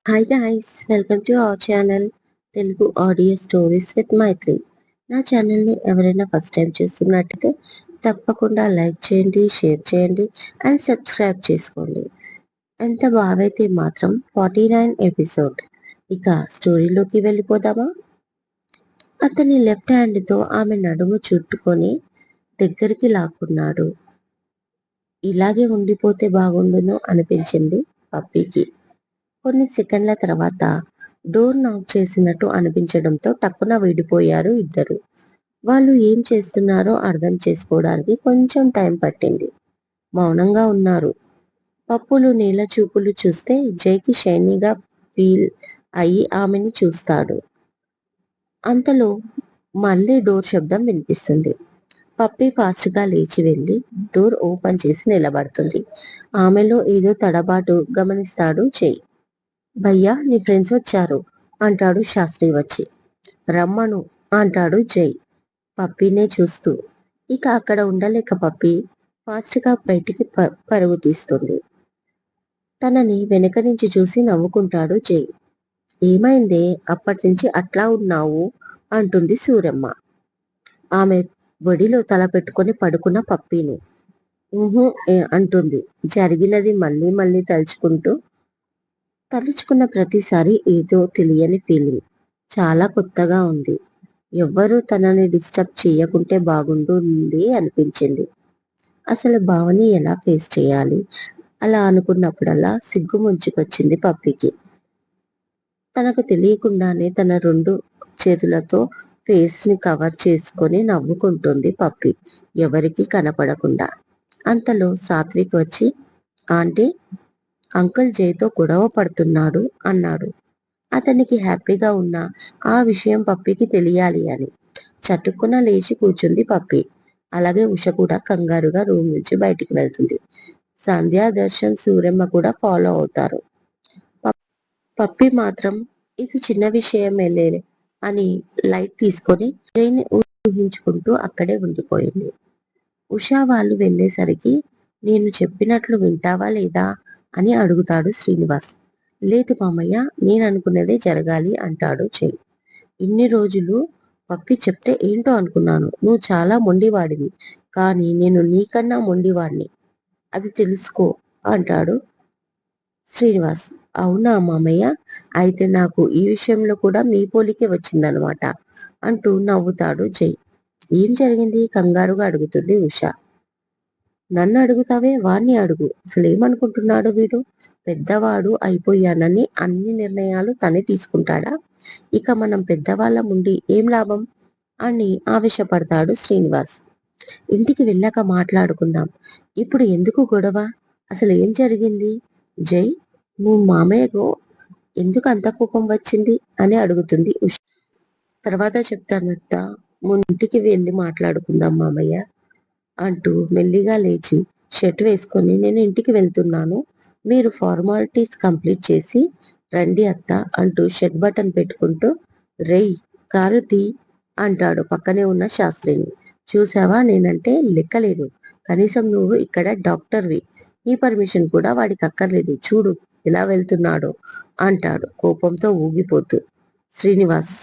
Hi guys, welcome to our channel Telugu audio stories with Maithri. నా ఛానల్ని ఎవరైనా ఫస్ట్ టైం చూస్తున్నట్టయితే తప్పకుండా లైక్ చేయండి, షేర్ చేయండి అండ్ సబ్స్క్రైబ్ చేసుకోండి. ఎంత బాగైతే మాత్రం 49 ఎపిసోడ్. ఇక స్టోరీలోకి వెళ్ళిపోదామా? అతని లెఫ్ట్ హ్యాండ్తో ఆమె నడుము చుట్టుకొని దగ్గరికి లాక్కున్నాడు. ఇలాగే ఉండిపోతే బాగుండును అనిపించింది పప్పీకి. కొన్ని సెకండ్ల తర్వాత డోర్ నాక్ చేసినట్టు అనిపించడంతో టక్కున విడిపోయారు ఇద్దరు. వాళ్ళు ఏం చేస్తున్నారో అర్థం చేసుకోవడానికి కొంచెం టైం పట్టింది. మౌనంగా ఉన్నారు. పప్పులు నీళ్ళ చూపులు చూస్తే జైకి షైనీగా ఫీల్ అయ్యి ఆమెని చూస్తాడు. అంతలో మళ్ళీ డోర్ శబ్దం వినిపిస్తుంది. పప్పి ఫాస్ట్ గా లేచి వెళ్లి డోర్ ఓపెన్ చేసి నిలబడుతుంది. ఆమెలో ఏదో తడబాటు గమనిస్తాడు జై. భయ్యా, నీ ఫ్రెండ్స్ వచ్చారు అంటాడు శాస్త్రి వచ్చి. రమ్మను అంటాడు జై పప్పీనే చూస్తూ. ఇక అక్కడ ఉండలేక పప్పి ఫాస్ట్ గా బయటికి పరుగు తీస్తుంది. తనని వెనక నుంచి చూసి నవ్వుకుంటాడు జై. ఏమైందే, అప్పటినుంచి అట్లా ఉన్నావు అంటుంది సూరమ్మ ఆమె ఒడిలో తల పెట్టుకొని పడుకున్న పప్పీని. ఊహు అంటుంది జరిగినది మళ్ళీ మళ్ళీ తలుచుకున్న ప్రతిసారి ఏదో తెలియని ఫీలింగ్. చాలా కొత్తగా ఉంది. ఎవ్వరూ తనని డిస్టర్బ్ చెయ్యకుంటే బాగుంటుంది అనిపించింది. అసలు భావని ఎలా ఫేస్ చేయాలి? అలా అనుకున్నప్పుడల్లా సిగ్గు ముంచుకొచ్చింది పప్పికి. తనకు తెలియకుండానే తన 2 చేతులతో ఫేస్ ని కవర్ చేసుకొని నవ్వుకుంటుంది పప్పి, ఎవరికీ కనపడకుండా. అంతలో సాత్విక్ వచ్చి, ఆంటీ, అంకుల్ జైతో గొడవ పడుతున్నాడు అన్నాడు. అతనికి హ్యాపీగా ఉన్న ఆ విషయం పప్పికి తెలియాలి అని. చటుక్కున లేచి కూర్చుంది పప్పి. అలాగే ఉష కూడా కంగారుగా రూమ్ నుంచి బయటికి వెళ్తుంది. సంధ్య, దర్శన్, సూర్యమ్మ కూడా ఫాలో అవుతారు. పప్పి మాత్రం ఇది చిన్న విషయమేలే అని లైట్ తీసుకొని జైని ఊహించుకుంటూ అక్కడే ఉండిపోయింది. ఉషా వాళ్ళు వెళ్ళేసరికి నేను చెప్పినట్లు వింటావా లేదా అని అడుగుతాడు శ్రీనివాస్. లేదు మామయ్య, నేను అనుకున్నదే జరగాలి అంటాడు జై. ఇన్ని రోజులు పప్పి చెప్తే ఏంటో అనుకున్నాను. నువ్వు చాలా మొండివాడివి, కానీ నేను నీకన్నా మొండివాడిని, అది తెలుసుకో అంటాడు శ్రీనివాస్. అవునా మామయ్య, అయితే నాకు ఈ విషయంలో కూడా మీ పోలికే వచ్చిందనమాట అంటూ నవ్వుతాడు జై. ఏం జరిగింది కంగారుగా అడుగుతుంది ఉష. నన్ను అడుగుతావే, వాణ్ణి అడుగు. అసలేమనుకుంటున్నాడు వీడు? పెద్దవాడు అయిపోయానని అన్ని నిర్ణయాలు తనే తీసుకుంటాడా? ఇక మనం పెద్దవాళ్ళ ముండి ఏం లాభం అని ఆవేశపడతాడు శ్రీనివాస్. ఇంటికి వెళ్ళాక మాట్లాడుకుందాం, ఇప్పుడు ఎందుకు గొడవ? అసలు ఏం జరిగింది? జై, నువ్వు మామయ్యకు ఎందుకు అంత కోపం వచ్చింది అని అడుగుతుంది ఉష. తర్వాత చెప్తానత్త, ముంటికి వెళ్ళి మాట్లాడుకుందాం మామయ్య అంటూ మెల్లిగా లేచి షర్ట్ వేసుకొని నేను ఇంటికి వెళ్తున్నాను, మీరు ఫార్మాలిటీస్ కంప్లీట్ చేసి రండి అత్త అంటూ షర్ట్ బటన్ పెట్టుకుంటూ రేయ్ కారు తీ అంటాడు పక్కనే ఉన్న శాస్త్రిని. చూసావా, నేనంటే లెక్కలేదు. కనీసం నువ్వు ఇక్కడ డాక్టర్వి, నీ పర్మిషన్ కూడా వాడికి అక్కర్లేదు. చూడు ఎలా వెళ్తున్నాడో అంటాడు కోపంతో ఊగిపోతూ. శ్రీనివాస్.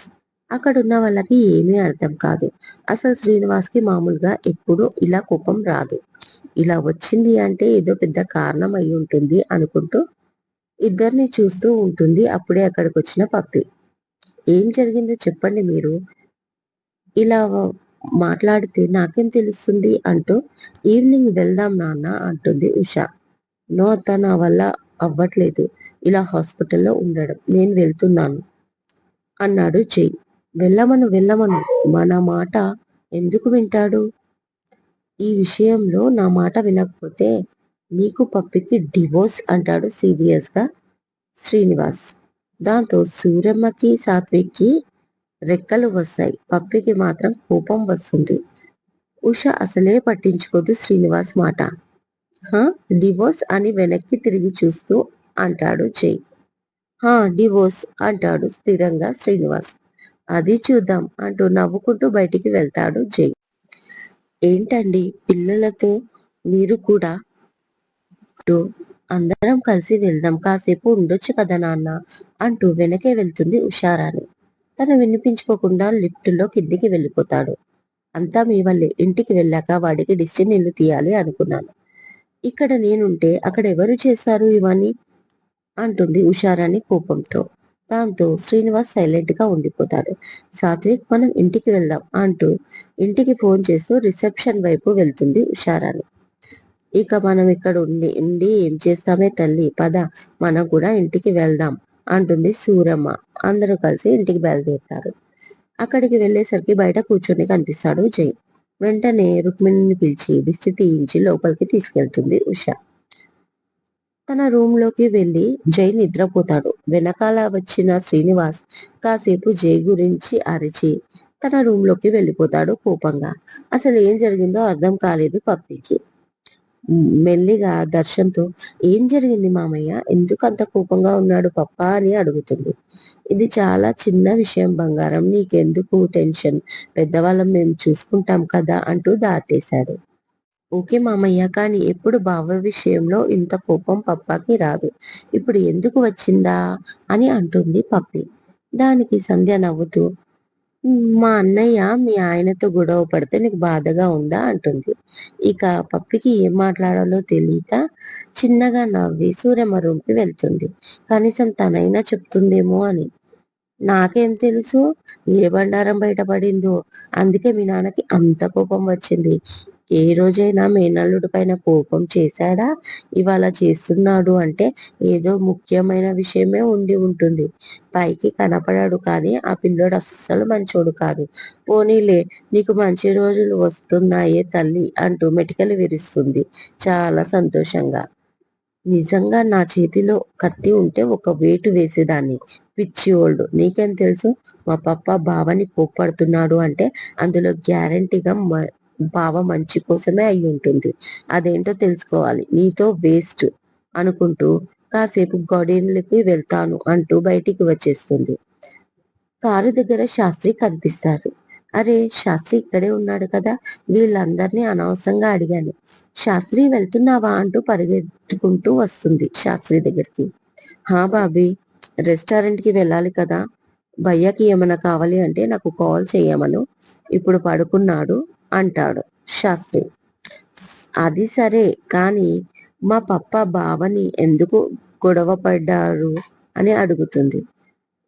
అక్కడున్న వాళ్ళకి ఏమీ అర్థం కాదు. అసలు శ్రీనివాస్కి మామూలుగా ఎప్పుడూ ఇలా కోపం రాదు. ఇలా వచ్చింది అంటే ఏదో పెద్ద కారణం అయి ఉంటుంది అనుకుంటూ ఇద్దరిని చూస్తూ ఉంటుంది అప్పుడే అక్కడికి వచ్చిన పప్పి. ఏం జరిగిందో చెప్పండి మీరు, ఇలా మాట్లాడితే నాకేం తెలుస్తుంది అంటూ ఈవినింగ్ వెళ్దాం నాన్న అంటుంది ఉష. నో అత్త, నా వల్ల అవ్వట్లేదు ఇలా హాస్పిటల్లో ఉండడం, నేను వెళ్తున్నాను అన్నాడు జై. వెళ్ళమను, మన మాట ఎందుకు వింటాడు? ఈ విషయంలో నా మాట వినకపోతే నీకు పప్పికి డివోర్స్ అంటాడు సీరియస్ గా శ్రీనివాస్. దాంతో సూరమ్మకి సాత్విక్కి రెక్కలు వస్తాయి, పప్పికి మాత్రం కోపం వస్తుంది. ఉష అసలే పట్టించుకోదు శ్రీనివాస్ మాట. హా, డివోర్స్ అని వెనక్కి తిరిగి చూస్తూ అంటాడు జై. హా, డివోర్స్ అంటాడు స్థిరంగా శ్రీనివాస్. అది చూద్దాం అంటూ నవ్వుకుంటూ బయటికి వెళ్తాడు జై. ఏంటండి పిల్లలతో మీరు కూడా అందరం కలిసి వెళ్దాం, కాసేపు ఉండొచ్చు కదా నాన్న అంటూ వెనకే వెళ్తుంది ఉషారాణి. తను వినిపించుకోకుండా లిఫ్టులో కిందికి వెళ్ళిపోతాడు. అంతా మీ వల్లే, ఇంటికి వెళ్ళాక వాడికి దిష్టి నీళ్లు తీయాలి అనుకున్నాను. ఇక్కడ నేనుంటే అక్కడ ఎవరు చేశారు ఇవన్నీ అంటుంది ఉషారాణి కోపంతో. దాంతో శ్రీనివాస్ సైలెంట్ గా ఉండిపోతాడు. సాత్విక్, మనం ఇంటికి వెళ్దాం అంటూ ఇంటికి ఫోన్ చేస్తూ రిసెప్షన్ వైపు వెళ్తుంది ఉషారాణి. ఇక మనం ఇక్కడ ఉండి ఏం చేస్తామే తల్లి, పద మనం కూడా ఇంటికి వెళ్దాం అంటుంది సూరమ్మ. అందరూ కలిసి ఇంటికి బయలుదేరుతారు. అక్కడికి వెళ్ళేసరికి బయట కూర్చొని కనిపిస్తాడు జై. వెంటనే రుక్మిణిని పిలిచి దిష్టి తీయించి లోపలికి తీసుకెళ్తుంది ఉష. తన రూమ్ లోకి వెళ్లి జై నిద్రపోతాడు. వెనకాల వచ్చిన శ్రీనివాస్ కాసేపు జై గురించి అరిచి తన రూమ్ లోకి వెళ్ళిపోతాడు కోపంగా. అసలు ఏం జరిగిందో అర్థం కాలేదు పప్పికి. మెల్లిగా దర్శన్తో, ఏం జరిగింది మామయ్య, ఎందుకు అంత కోపంగా ఉన్నాడు పప్పా అని అడుగుతుంది. ఇది చాలా చిన్న విషయం బంగారం, నీకెందుకు టెన్షన్, పెద్దవాళ్ళం మేము చూసుకుంటాం కదా అంటూ దాటేశాడు. ఓకే మామయ్య, కానీ ఎప్పుడు బావ విషయంలో ఇంత కోపం పప్పాకి రాదు, ఇప్పుడు ఎందుకు వచ్చిందా అని అంటుంది పప్పి. దానికి సంధ్య నవ్వుతూ, మా అన్నయ్య మీ ఆయనతో గొడవ పడితే నీకు బాధగా ఉందా అంటుంది. ఇక పప్పికి ఏం మాట్లాడాలో తెలియక చిన్నగా నవ్వి సూర్యమ్మ రూమ్కి వెళ్తుంది. కనీసం తనైనా చెప్తుందేమో అని. నాకేం తెలుసు ఏ బండారం బయటపడిందో, అందుకే మీ నాన్నకి అంత కోపం వచ్చింది. ఏ రోజైనా మేనల్లుడి పైన కోపం చేశాడా? ఇవాళ చేస్తున్నాడు అంటే ఏదో ముఖ్యమైన విషయమే ఉండి ఉంటుంది. పైకి కనపడాడు కానీ ఆ పిల్లోడు అస్సలు మంచోడు కాదు. పోనీలే, నీకు మంచి రోజులు వస్తున్నాయే తల్లి అంటూ మెటికలు విరుస్తుంది చాలా సంతోషంగా. నిజంగా నా చేతిలో కత్తి ఉంటే ఒక వేటు వేసేదాన్ని. పిచ్చివోల్డు, నీకేం తెలుసు? మా పప్ప బావని కోప్పడుతున్నాడు అంటే అందులో గ్యారంటీగా బావ మంచి కోసమే అయి ఉంటుంది. అదేంటో తెలుసుకోవాలి. నీతో వేస్ట్ అనుకుంటూ కాసేపు గొడీన్లకి వెళ్తాను అంటూ బయటికి వచ్చేస్తుంది. కారు దగ్గర శాస్త్రి కనిపిస్తారు. అరే, శాస్త్రి ఇక్కడే ఉన్నాడు కదా, వీళ్ళందరినీ అనవసరంగా అడిగాను. శాస్త్రి, వెళ్తున్నావా అంటూ పరిగెత్తుకుంటూ వస్తుంది శాస్త్రి దగ్గరికి. హా బాబీ, రెస్టారెంట్ కి వెళ్ళాలి కదా, భయ్యకి ఏమైనా కావాలి అంటే నాకు కాల్ చేయమను, ఇప్పుడు పడుకున్నాడు అంటాడు శాస్త్రి. అది సరే కానీ మా పప్ప బావని ఎందుకు గొడవ పడ్డారు అని అడుగుతుంది.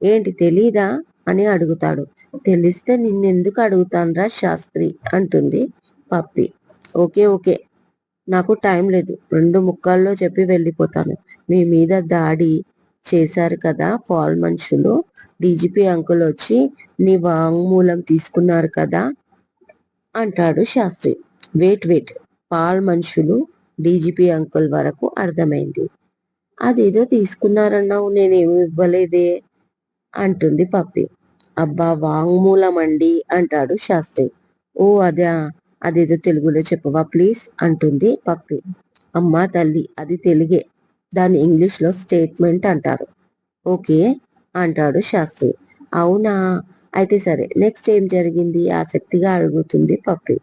ఏంటి తెలీదా అని అడుగుతాడు. తెలిస్తే నిన్నెందుకు అడుగుతాన్రా శాస్త్రి అంటుంది పప్పి. ఓకే ఓకే, నాకు టైం లేదు, 2 ముక్కల్లో చెప్పి వెళ్ళిపోతాను. మీ మీద దాడి చేశారు కదా పాల్ మనుషులు, డీజీపీ అంకుల్ వచ్చి నీ వాంగ్మూలం తీసుకున్నారు కదా అంటాడు శాస్త్రి. వెయిట్, పాల్ మనుషులు డీజీపీ అంకుల్ వరకు అర్థమైంది. అదేదో తీసుకున్నారన్నావు, నేనేమి ఇవ్వలేదే అంటుంది పప్పి. అబ్బా, వాంగ్మూలం అండి అంటాడు శాస్త్రి. ఓ అదా, అదేదో తెలుగులో చెప్పవా ప్లీజ్ అంటుంది పప్పి. అమ్మా తల్లి, అది తెలుగే, దాన్ని ఇంగ్లీష్ లో స్టేట్మెంట్ అంటారు. ఓకే అంటాడు శాస్త్రి. అవునా, అయితే సరే, నెక్స్ట్ ఏం జరిగింది ఆసక్తిగా అడుగుతుంది పప్పి.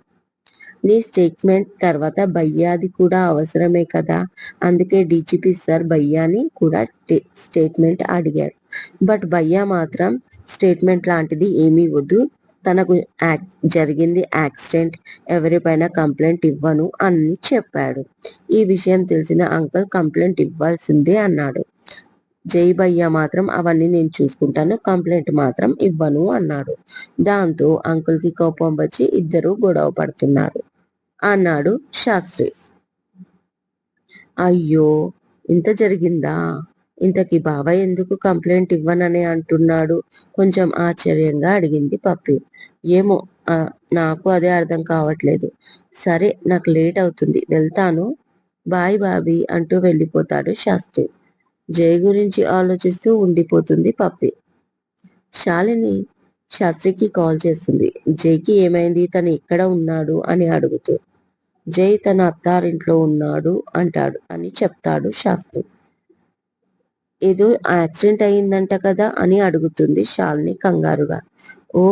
నీ స్టేట్మెంట్ తర్వాత భయ్యాది కూడా అవసరమే కదా, అందుకే డీజీపీ సార్ భయ్యాని కూడా స్టేట్మెంట్ అడిగాడు. బట్ భయ్యా మాత్రం స్టేట్మెంట్ లాంటిది ఏమీ వద్దు, తనకు జరిగింది యాక్సిడెంట్, ఎవరిపైన కంప్లైంట్ ఇవ్వను అని చెప్పాడు. ఈ విషయం తెలిసిన అంకుల్ కంప్లైంట్ ఇవ్వాల్సిందే అన్నాడు. జై భయ్య మాత్రం అవన్నీ నేను చూసుకుంటాను, కంప్లైంట్ మాత్రం ఇవ్వను అన్నాడు. దాంతో అంకుల్ కి కోపం వచ్చి ఇద్దరు గొడవ పడుతున్నారు అన్నాడు శాస్త్రి. అయ్యో, ఇంత జరిగిందా, ఇంతకీ బాబాయ్ ఎందుకు కంప్లైంట్ ఇవ్వనని అంటున్నాడు కొంచెం ఆశ్చర్యంగా అడిగింది పప్పి. ఏమో, నాకు అదే అర్థం కావట్లేదు. సరే, నాకు లేట్ అవుతుంది, వెళ్తాను, బాయ్ బాబీ అంటూ వెళ్ళిపోతాడు శాస్త్రి. జై గురించి ఆలోచిస్తూ ఉండిపోతుంది పప్పి. శాలిని శాస్త్రికి కాల్ చేస్తుంది. జైకి ఏమైంది, తను ఎక్కడ ఉన్నాడు అని అడుగుతూ. జై తన అత్తారింట్లో ఉన్నాడు అంటాడు అని చెప్తాడు శాస్త్రి. ఏదో యాక్సిడెంట్ అయిందంట కదా అని అడుగుతుంది శాలిని కంగారుగా. ఓ,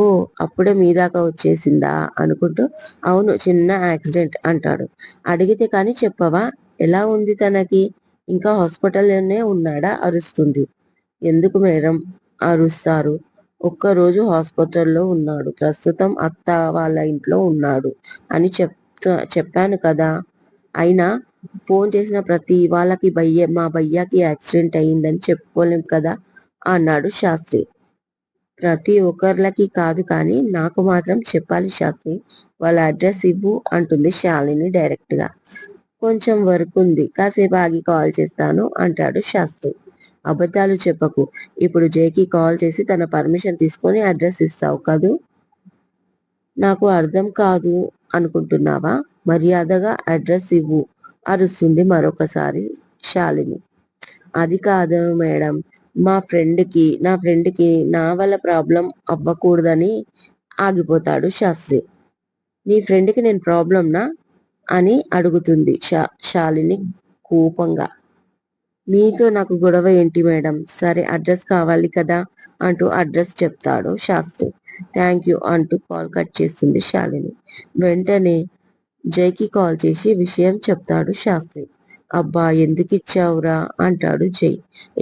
అప్పుడే మీ దాకా వచ్చేసిందా అనుకుంటూ, అవును చిన్న యాక్సిడెంట్ అంటాడు. అడిగితే కానీ చెప్పవా, ఎలా ఉంది తనకి ఇంకా హాస్పిటల్లోనే ఉన్నాడా అరుస్తుంది. ఎందుకు మేడం అరుస్తారు? ఒక్కరోజు హాస్పిటల్లో ఉన్నాడు. ప్రస్తుతం అత్త వాళ్ళ ఇంట్లో ఉన్నాడు అని చెప్పాను కదా! అయినా ఫోన్ చేసిన ప్రతి వాళ్ళకి మా భయ్యాకి యాక్సిడెంట్ అయిందని చెప్పుకోలేం కదా అన్నాడు శాస్త్రి. ప్రతి ఒక్కర్లకి కాదు కానీ నాకు మాత్రం చెప్పాలి శాస్త్రి. వాళ్ళ అడ్రస్ ఇవ్వు అంటుంది శాలిని డైరెక్ట్ గా. కొంచెం వర్క్ ఉంది, కాసేపు ఆగి కాల్ చేస్తాను అంటాడు శాస్త్రి. అబద్ధాలు చెప్పకు. ఇప్పుడు జైకి కాల్ చేసి తన పర్మిషన్ తీసుకొని అడ్రస్ ఇస్తావు కదూ? నాకు అర్థం కాదు అనుకుంటున్నావా? మర్యాదగా అడ్రస్ ఇవ్వు అరుస్తుంది మరొకసారి శాలిని. అది కాదు మేడం, నా ఫ్రెండ్కి నా వల్ల ప్రాబ్లం అవ్వకూడదని ఆగిపోతాడు శాస్త్రి. నీ ఫ్రెండ్కి నేను ప్రాబ్లంనా అని అడుగుతుంది శాలిని కోపంగా. మీతో నాకు గొడవ ఏంటి మేడం? సరే అడ్రస్ కావాలి కదా అంటూ అడ్రస్ చెప్తాడు శాస్త్రి. థ్యాంక్ యూ అంటూ కాల్ కట్ చేస్తుంది శాలిని. వెంటనే జైకి కాల్ చేసి విషయం చెప్తాడు శాస్త్రి. అబ్బా ఎందుకు ఇచ్చావురా అంటాడు జై.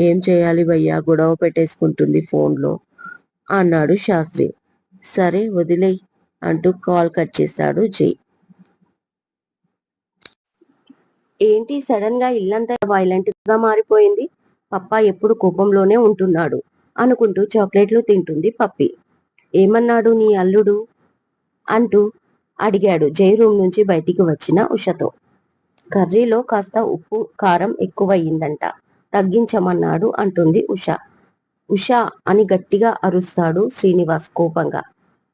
ఏం చేయాలి భయ్యా, గొడవ పెట్టేసుకుంటుంది ఫోన్లో అన్నాడు శాస్త్రి. సరే వదిలేయ్ అంటూ కాల్ కట్ చేస్తాడు జై. ఏంటి సడన్ గా ఇల్లంతా వైలెంట్ గా మారిపోయింది? పప్పా ఎప్పుడు కోపంలోనే ఉంటున్నాడు అనుకుంటూ చాక్లెట్లు తింటుంది పప్పి. ఏమన్నాడు నీ అల్లుడు అంటూ అడిగాడు జై రూమ్ నుంచి బయటికి వచ్చిన ఉషతో. కర్రీలో కాస్త ఉప్పు కారం ఎక్కువయిందంట, తగ్గించమన్నాడు అంటుంది ఉష. ఉష అని గట్టిగా అరుస్తాడు శ్రీనివాస్ కోపంగా.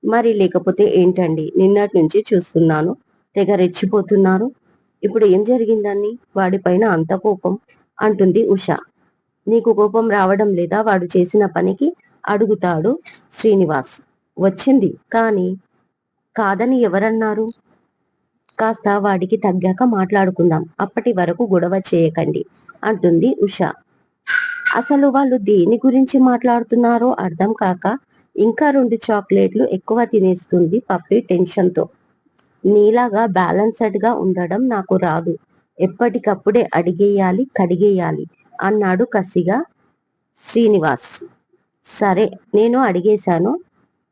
మరి లేకపోతే ఏంటండి, నిన్నటి నుంచి చూస్తున్నాను తెగ రెచ్చిపోతున్నారు. ఇప్పుడు ఏం జరిగిందని వాడిపైన అంత కోపం అంటుంది ఉష. నీకు కోపం రావడం లేదా వాడు చేసిన పనికి అడుగుతాడు శ్రీనివాస్. వచ్చింది, కానీ కాదని ఎవరన్నారు? కాస్త వాడికి తగ్గాక మాట్లాడుకుందాం, అప్పటి వరకు గొడవ చేయకండి అంటుంది ఉష. అసలు వాళ్ళు దేని గురించి మాట్లాడుతున్నారో అర్థం కాక ఇంకా 2 చాక్లెట్లు ఎక్కువ తినేస్తుంది పప్పి టెన్షన్తో. నీలాగా బ్యాలెన్స్డ్ గా ఉండడం నాకు రాదు, ఎప్పటికప్పుడే అడిగేయాలి కడిగేయాలి అన్నాడు కసిగా శ్రీనివాస్. సరే నేను అడిగేశాను,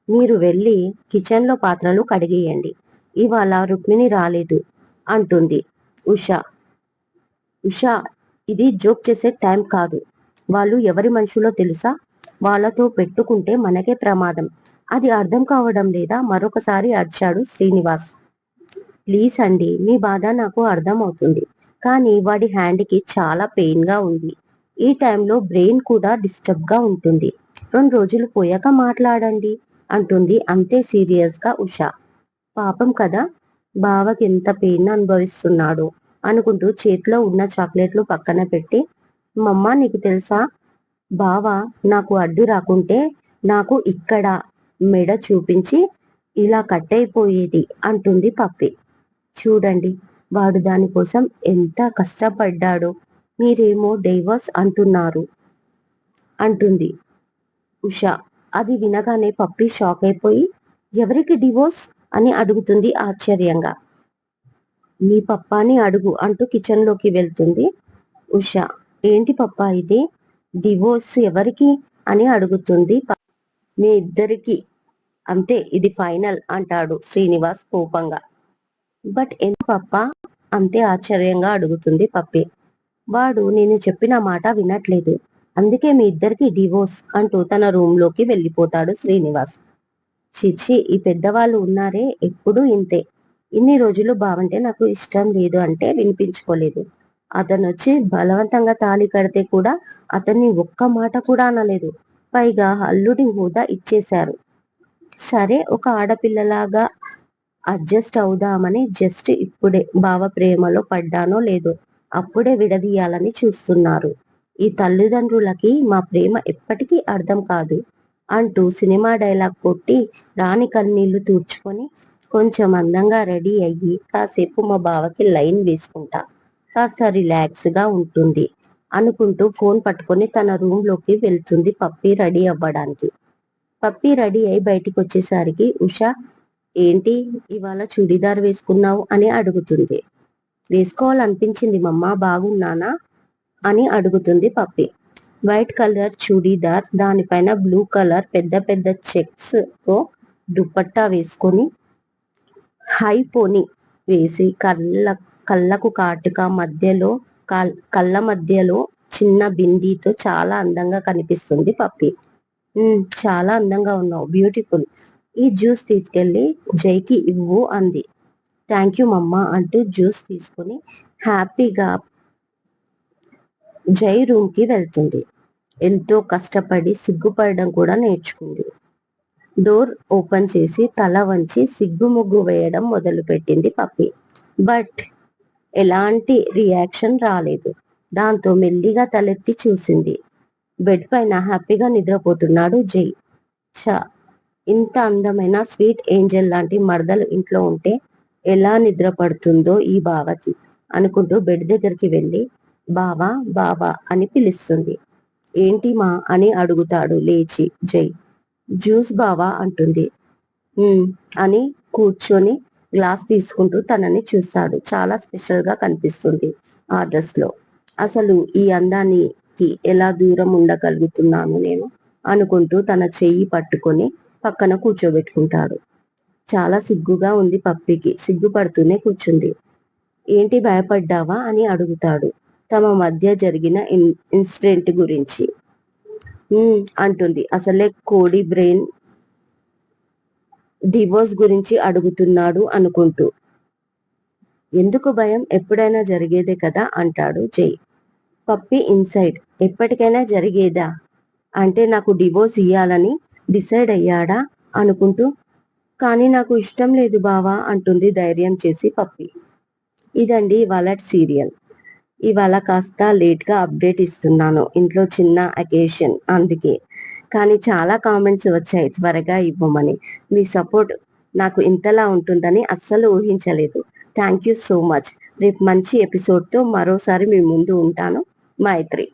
మీరు వెళ్ళి కిచెన్లో పాత్రలు కడిగేయండి, ఇవాళ రుక్మిణి రాలేదు అంటుంది ఉష. ఉష, ఇది జోక్ చేసే టైం కాదు. వాళ్ళు ఎవరి మనుషులో తెలుసా? వాళ్ళతో పెట్టుకుంటే మనకే ప్రమాదం. అది అర్థం కావడం లేదా? మరొకసారి అరిచాడు శ్రీనివాస్. ప్లీజ్ అండి, మీ బాధ నాకు అర్థం అవుతుంది, కానీ వాడి హ్యాండ్కి చాలా పెయిన్ గా ఉంది. ఈ టైంలో బ్రెయిన్ కూడా డిస్టర్బ్ గా ఉంటుంది. 2 రోజులు పోయాక మాట్లాడండి అంటుంది అంతే సీరియస్ గా ఉష. పాపం కదా, బావకి ఎంత పెయిన్ అనుభవిస్తున్నాడు అనుకుంటూ చేతిలో ఉన్న చాక్లెట్లు పక్కన పెట్టి, మమ్మ నీకు తెలుసా, బావ నాకు అడ్డు రాకుంటే నాకు ఇక్కడ మెడ చూపించి ఇలా కట్టయిపోయేది అంటుంది పప్పి. చూడండి వాడు దానికోసం ఎంత కష్టపడ్డాడో, మీరేమో డైవర్స్ అంటున్నారు అంటుంది ఉష. అది వినగానే పప్పి షాక్ అయిపోయి, ఎవరికి డివోర్స్ అని అడుగుతుంది ఆశ్చర్యంగా. మీ పప్పాని అడుగు అంటూ కిచెన్ లోకి వెళ్తుంది ఉష. ఏంటి పప్పా ఇది, డివోర్స్ ఎవరికి అని అడుగుతుంది. మీ ఇద్దరికి, అంతే, ఇది ఫైనల్ అంటాడు శ్రీనివాస్ కోపంగా. బట్ ఎందుకు పప్పా అంతే ఆశ్చర్యంగా అడుగుతుంది పప్పి. వాడు నేను చెప్పిన మాట వినట్లేదు, అందుకే మీ ఇద్దరికి డివోర్స్ అంటూ తన రూమ్ లోకి వెళ్ళిపోతాడు శ్రీనివాస్. చిచ్చి, ఈ పెద్దవాళ్ళు ఉన్నారే ఎప్పుడూ ఇంతే. ఇన్ని రోజులు బావంటే నాకు ఇష్టం లేదు అంటే వినిపించుకోలేదు. అతను వచ్చి బలవంతంగా తాళి కడితే కూడా అతన్ని ఒక్క మాట కూడా అనలేదు. పైగా అల్లుడి హోదా ఇచ్చేశారు. సరే ఒక ఆడపిల్లలాగా అడ్జస్ట్ అవుదామని జస్ట్ ఇప్పుడే బావ ప్రేమలో పడ్డానో లేదో అప్పుడే విడదీయాలని చూస్తున్నారు. ఈ తల్లిదండ్రులకి మా ప్రేమ ఎప్పటికీ అర్థం కాదు అంటూ సినిమా డైలాగ్ కొట్టి రాణి కన్నీళ్లు తూర్చుకొని కొంచెం అందంగా రెడీ అయ్యి కాసేపు మా బావకి లైన్ వేసుకుంటా, కాస్త రిలాక్స్ గా ఉంటుంది అనుకుంటూ ఫోన్ పట్టుకొని తన రూమ్ లోకి వెళ్తుంది పప్పి రెడీ అవ్వడానికి. పప్పి రెడీ అయి బయటికి వచ్చేసరికి ఉష, ఏంటి ఇవాళ చుడీదార్ వేసుకున్నావు అని అడుగుతుంది. వేసుకోవాలనిపించింది మమ్మ, బాగున్నానా అని అడుగుతుంది పప్పి. వైట్ కలర్ చూడీదార్, దానిపైన బ్లూ కలర్ పెద్ద పెద్ద చెక్స్ తో దుపట్టా వేసుకొని, హై పోనీ వేసి, కళ్ళకు కాటుక మధ్యలో, కళ్ళ మధ్యలో చిన్న బిందీతో చాలా అందంగా కనిపిస్తుంది పప్పి. చాలా అందంగా ఉన్నావు, బ్యూటిఫుల్. ఈ జ్యూస్ తీసుకెళ్లి జైకి ఇవ్వు అంది. థ్యాంక్ యూ మమ్మా అంటూ జ్యూస్ తీసుకుని హ్యాపీగా జై రూమ్ కి వెళ్తుంది. ఎంతో కష్టపడి సిగ్గుపడడం కూడా నేర్చుకుంది. డోర్ ఓపెన్ చేసి తల వంచి సిగ్గుముగ్గు వేయడం మొదలు పెట్టింది పప్పి. బట్ ఎలాంటి రియాక్షన్ రాలేదు. దాంతో మెల్లిగా తలెత్తి చూసింది. బెడ్ పైన హ్యాపీగా నిద్రపోతున్నాడు జై. చ, ఇంత అందమైన స్వీట్ ఏంజెల్ లాంటి మరదలు ఇంట్లో ఉంటే ఎలా నిద్ర పడుతుందో ఈ బావకి అనుకుంటూ బెడ్ దగ్గరికి వెళ్ళి బావా బావా అని పిలుస్తుంది. ఏంటి మా అని అడుగుతాడు లేచి జై. జ్యూస్ బావా అంటుంది. అని కూర్చొని గ్లాస్ తీసుకుంటూ తనని చూస్తాడు. చాలా స్పెషల్ గా కనిపిస్తుంది ఆ డ్రెస్ లో. అసలు ఈ అందానికి ఎలా దూరం ఉండగలుగుతున్నాను నేను అనుకుంటూ తన చెయ్యి పట్టుకొని పక్కన కూర్చోబెట్టుకుంటాడు. చాలా సిగ్గుగా ఉంది పప్పికి. సిగ్గుపడుతూనే కూర్చుంది. ఏంటి భయపడ్డావా అని అడుగుతాడు తమ మధ్య జరిగిన ఇన్సిడెంట్ గురించి. అంటుంది అసలే కోడి బ్రెయిన్ డివోర్స్ గురించి అడుగుతున్నాడు అనుకుంటూ. ఎందుకు భయం, ఎప్పుడైనా జరిగేదే కదా అంటాడు జై. పప్పి ఇన్సైడ్, ఎప్పటికైనా జరిగేదా అంటే నాకు డివోర్స్ ఇయ్యాలని డిసైడ్ అయ్యాడా అనుకుంటూ. కానీ నాకు ఇష్టం లేదు బావా అంటుంది ధైర్యం చేసి పప్పి. ఇదండి ఇవాళ సీరియల్. ఇవాళ కాస్త లేట్ గా అప్డేట్ ఇస్తున్నాను, ఇంట్లో చిన్న అకేషన్ అందుకే. కానీ చాలా కామెంట్స్ వచ్చాయి త్వరగా ఇవ్వమని. మీ సపోర్ట్ నాకు ఇంతలా ఉంటుందని అస్సలు ఊహించలేదు. Thank you so much. రేపు మంచి ఎపిసోడ్ తో మరోసారి మీ ముందు ఉంటాను. మైత్రి.